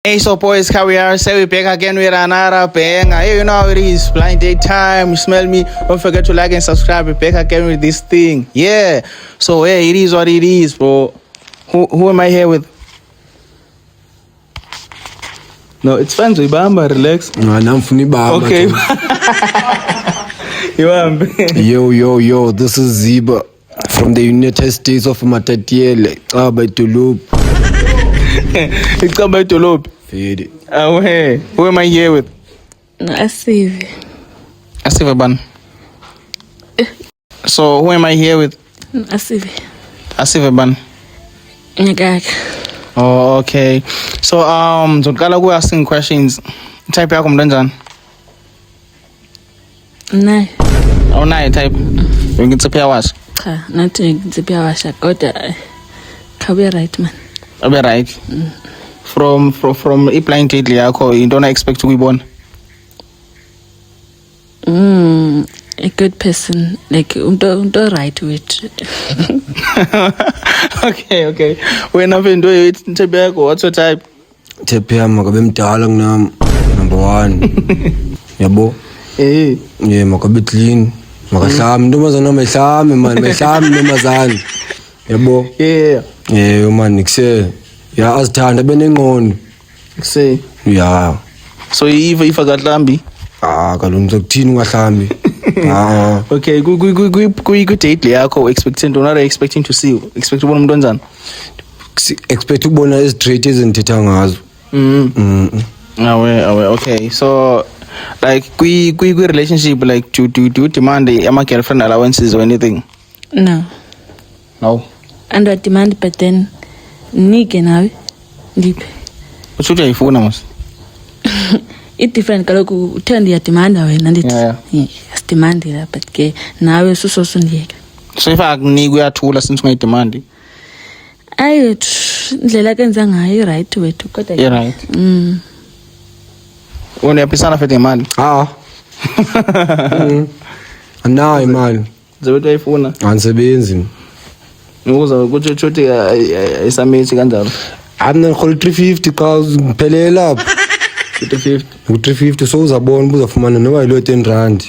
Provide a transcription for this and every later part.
Hey, so boys, how we are? Say we back again with another banger. Hey, you know how it is. Blind date time. You smell me? Don't forget to like and subscribe. We back again with this thing. Yeah. So hey, it is what it is, bro. Who am I here with? No, it's fine. So Ibamba, relax. Okay. Yo, this is Ziba from the United States of Matatiele. It's come back to Loop. Feed it. Oh, hey. Who am I here with? No, Asive. Asive Ban. So who am I here with? No, Asive. Asive Ban. Ngaka. Oh, okay. So Zokala go asking questions. Type yako mdanjani? Nayi. Awunayo type. Ngitsipya washa. Cha, nathi ngitsipya washa kodwa khabe right man. Abe right. From i-blind date yakho into ona expect ukuyibona. A good person, like unto right with. Okay. Wena mfendo yithi type yakho, what's your type? Type yami makabe mdala kunami. Number 1. Yabo? Yeah, makabe clean. Makahlami ntombazana mehlami man, mehlami ntombazana. Yabo? Yeah. Yeah, man, nikse. Ya azithanda benengqondo. Say. Yeah. So if I got lambi. Kaloku ngizokuthini ungahlambi. Okay, ku date yakho expecting not expecting to see. Expect ubona umuntu onjani? Expect ukubona ezi-trait ezinthetha ngazo. Awe. Okay. So like kwi relationship, like do you demand a girlfriend allowances or anything? No. And I demand, but then nike nawe ngiphe. Uthi uyayifuna mos. It different kaloku uthe ndiyadimanda wena ndithi. Yeah. Asidimandi la but ke nawe suso ndiyeke. So if akunika uyathula since ungayidemandi. Ayi indlela kenza ngayo right wethu kodwa. Yeah, right. Uyapisana fethe imali. Anayo imali. Zewethu ayifuna. Angisebenzi. Ukuza kuthi chothi ayisamithi kanjalo. Amna ngikhola 350 ka ngiphelela lapha. 350 so uzabona uzafumana noba yilo 10 rand.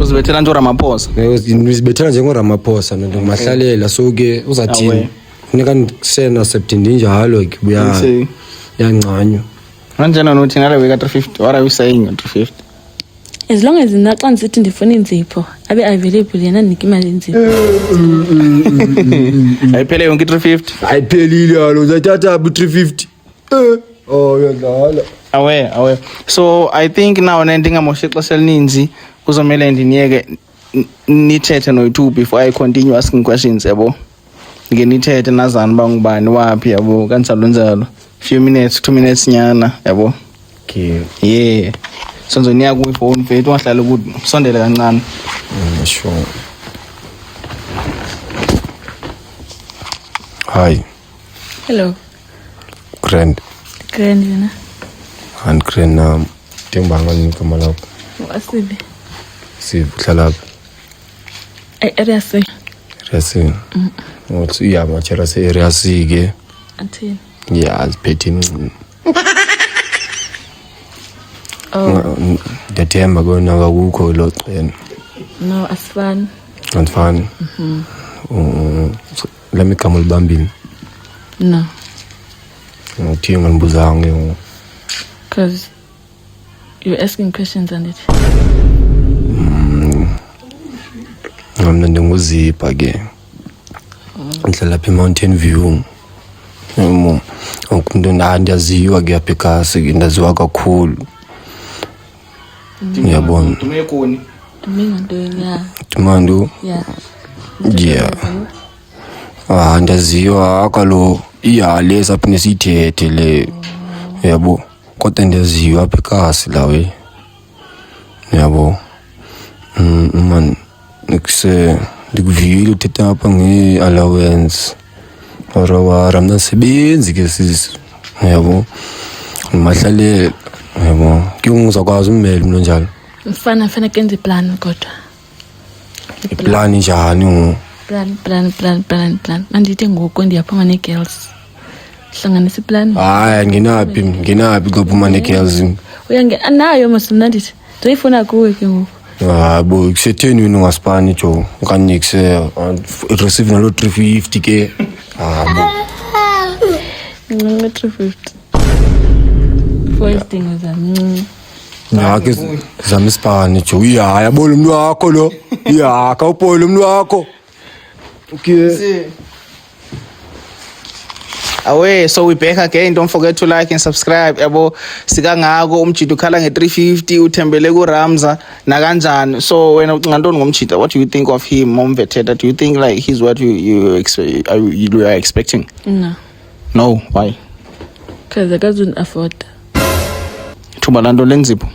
Uzibethela nje uRamaphosa. Ngizibethela njengoRamaphosa nto ngimahlalela so ke uzathini. Kunika ngisena September njalo ke buya. Yancanywa. Kanjena nothi ngale weka 350. What are you saying 350? As long as naxa nisithi ndifuna inzipho abe available yena nike imali inzipho. Ayiphele yonke 350. Ayiphelile yalo uzathatha 350. Yadlala. Awe. So I think now ndingamoshe ixesha elininzi kuzomela ndiniyeke nithethe no2 before I continue asking questions yabo. Ngeke nithethe nazana bangubani wapi yabo kanjalo. Few minutes, 2 minutes nyana yabo. Okay. Yeah. Sonzo niya ku phone mfethu ungahlala ukuthi sondele kancane. Sure. Hi. Hello. Grand yena. And grand tembanga ngikama lapho. Asibe. Sihlala lapho. Area C. Uthi uyamachera se area C ke. Athini. Yeah, aziphethe Dathemba kona akukho lo xena. No, asifani. Antifani. Lami igama libambile. No. Uthi ngibuzanga yo. Cause you're asking questions on it. Ngamna ndinguzipha ke. Ngihlala lapha eMountain View. Umuntu ndiyaziwa ke apha ekhasi ndaziwa kakhulu. Ngiyabona. Tumekoni. Tumando. Yeah. Ndaziwa akalo iyaleza apha nesithethe le. Yabo. Kodwa ndiyaziwa apha ekhasi lawe. Yabo. Man nikse ndikuvile uthetha apha nge-allowance. Ora mna sebenzi ke sisi. Yabo. Mahlalela. Yabo. Ke ungizakwazi ummeli mina njalo. Mfana kenze plan kodwa. Iplan njani Plan. Mandithi ngoku ndiyaphuma ne-girls. hlanganisa iplan hayi nginaphi kwaphuma ne-girls anayo masimnandithi ndoyifuna kuwe ke ngoku bo kusetheni wena ungasipani jo ukanikse receive nalo 350 ke bo 350 for isidingo zami ke zami isipani jo yabona umuntu wakho lo kawubona umuntu wakho okay. Away, so we back again. Don't forget to like and subscribe. Yabo sika ngako umjito ukhala nge350 uthembele ku Ramza na kanjani. So wena ucingantoni ngomjito? What do you think of him, Momveteta? Do you think like he's what you are expecting? No, why? Cuz I can't afford. Thubalando lenzipho.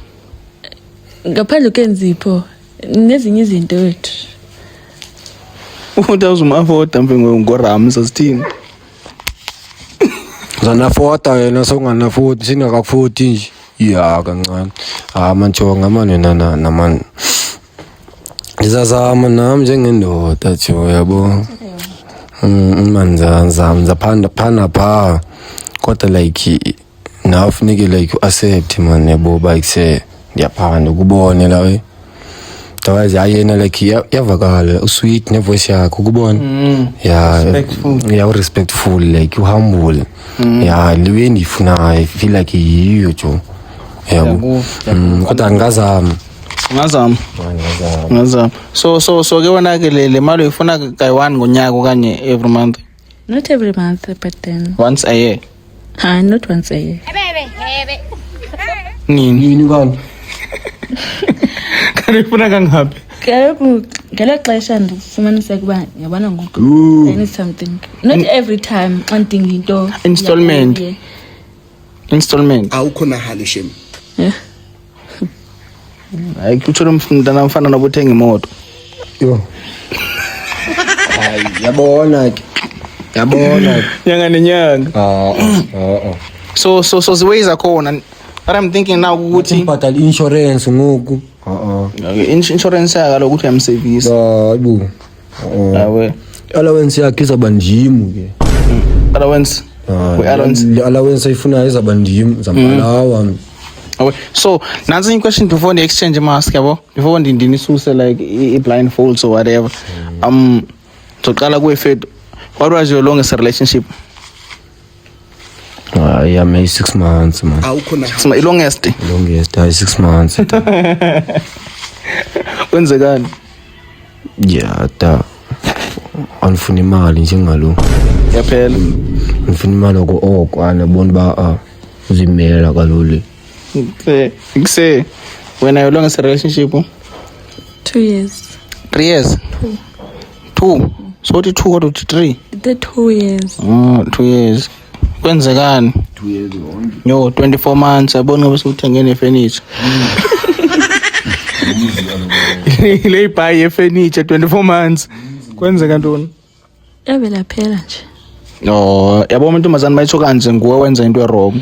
Ngaphandle kenzipho nezinye izinto wethu. Utawuzuma afford mpe ngoRamza sithini? Zanafota yena songanafuthi singakafuthi nje kancane manjonga manje na man izazama nami njengendoda jo yabo manzanza phana pha kodwa like now funeke like accept man yabo bayise ndiyaphanda ukubone la we otherwise ayena like yavakala usweet nevoice yakho ukubona respectful like humble liwe ndifuna I feel like yiyo jo yabo kodwa ngazama so ke wena ke le mali uyifuna kayi1 ngonyaka okanye every month? Not every month but then once a year. Not once a year. Nini kanti kanifuna kangaphi? Kaloku ngelo xesha ndifumanisa ukuba yabona ngoku I need something not every time xa ndinga into installment awukho na halishem hayi kuthula umfana mfana nobuthenga imoto yo hayi yabona nyanga nenyanga so ziways akhona. But I'm thinking now ukuthi ubhadala insurance ngoku insurance yakho lokuthi uyamsevisa hayibo allowance yakhe izabandimu ke allowance ayifuna izabandimu zambalawa so nansi a question before the exchange mask yabo before ndinisuse like blindfolds or whatever soqala kuwe Fed, what was your longest relationship? Maybe 6 months man. Longest 6 months. Kwenzekani? Anifuna imali njengalo. Yaphela. Ngifuna imali okwana bona ba uzimela kalule. Ngise when are your longest relationship? 2 years. 3 years? 2. So 2 or 3? The 2 years. 2 years. Kwenzekani? 2 years only. Yo 24 months abona ngoba uthengene furniture. Le buy furniture 24 months. Kwenzeka ntoni? Yavela phela nje. No, yabo umuntu mazani bayitho kanje nguwe wenza into errong.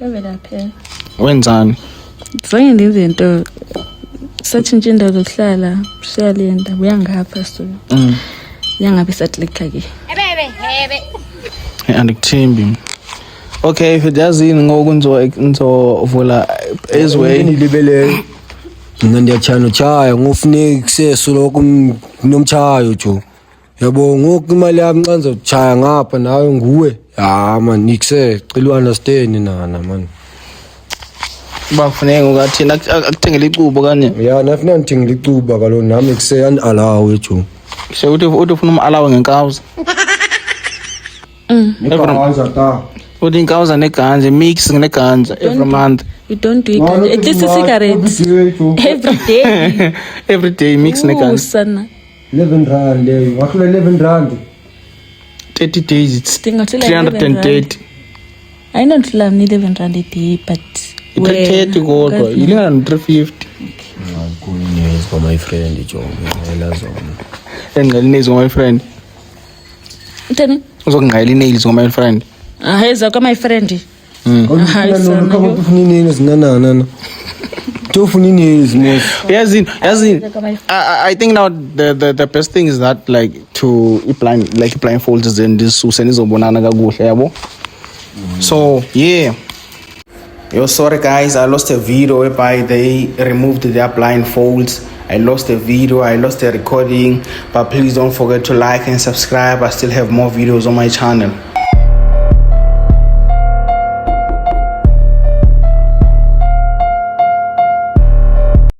Yavela phela. Wenzani? Zange ndenze into satshintsha indawo zokuhlala siyalinda uyangapha so. Yangabe satlika ke. Andikuthembi. Okay, if it doesn't ngokuzovula ezwe nilibeleyo mina ndiyachana chaya ngofuneka kuseso lokho nomchayo jo yabo ngoku imali yami ncanza uchaya ngapha nawe nguwe man nikse cela understand nana man bakufuneka ngokathina akuthengele icubo kanye nafuna ngithengele icuba kalo nami kuse andalawe jo uthi ufuna umalawe ngenkawuza uthi inkawuza neganja mix neganja every month. You don't do it. It is a cigarette. Every day mix neganja. 11 rand. What 11 rand? 30 days it's 330. I don't love 11 rand a day, but 30 kodwa ilingana no 350. Kunye for my friend jo. Engqali nails my friend. Utheni? Uzokungqayela nails my friend. Heza kwa my friend. Kama ufuna nini zinanana. Tofuna inezi mos. As in, I think now the best thing is that like to blindfolds and this usenizobonana kakuhle yabo. So yeah. Yo, sorry guys, I lost a video whereby they removed their blindfolds. I lost the video, I lost the recording, but please don't forget to like and subscribe. I still have more videos on my channel.